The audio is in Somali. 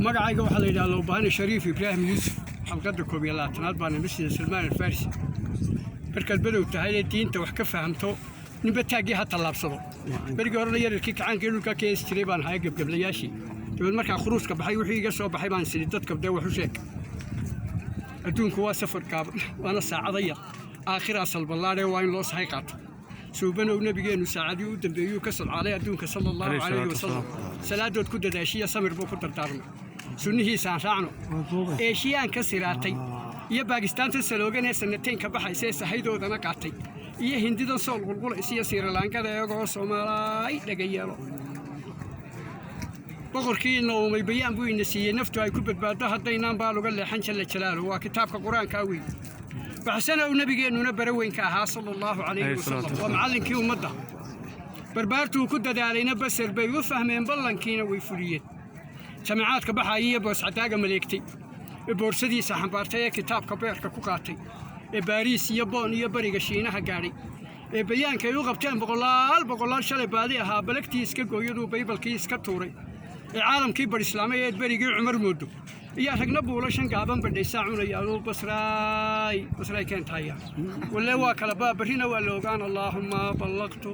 magacayga waxaa la yidhaha Lowbahane Shariif Ibraahim Yuusuf xalqadda 11aad baan masjid Salmaan Al-Farsi markaad badow tahay diinta wax ka fahamto ninba taagii ha tallaabsado berigii hore yarkii kacaanka dhulka ka istiray baan hay gabgablayaashii dad markaa khuruuska baxay wixii iga soo baxay baan sidii dadka wax u sheeg adduunku waa safar gaaban waana saacada yar aakhira salbalaade waa in loo sahay qaato suubanow nabigeenu saacadii u dambeeyay ka salcaalay adduunka sallallahu alayhi wasallam salaadood ku dadaashiya samir buu ku dardaarmay sunnihiisa aan raacno eeshiyaan ka siraatay iyo Baakistaanta saloogan ee sanateen ka baxaysay sahaydoodan qaatay iyo hindida sool qulqulaysa iyo Sri Lankada iyagoo Soomaaliya dhagayaalo boqorkii noomay bayaan buu ina siiyay naftu ay ku badbaado hadaynaan baa laga leexan jalla jalaalo waa kitaabka quraanka weey baxsana uu nabigeenuna baraweynka ahaa sallallahu alayhi wasallam waa macallinkii ummadda barbaartu ku dadaalayna basir bay u fahmeen ballankiina way fuliyeen jamaacadka baxaya boos cadaaga maleegtay boorsadiisa xambaartay kitaabka beerka ku qaatay Bariis iyo Boon iyo bariga Shiinaha gaaray bayaanka ay u qabteen boqolaal shalay baadi ahaa balagtii iska gooyadu baybalkii iska tuuray caalamkii bar islaamay barigii Umar Moodo iyo ragna buulashan gaaban badhaysa cunayaan basraay keentaya walla waa kala baabarina waa loogaan Allahumma ballaqtu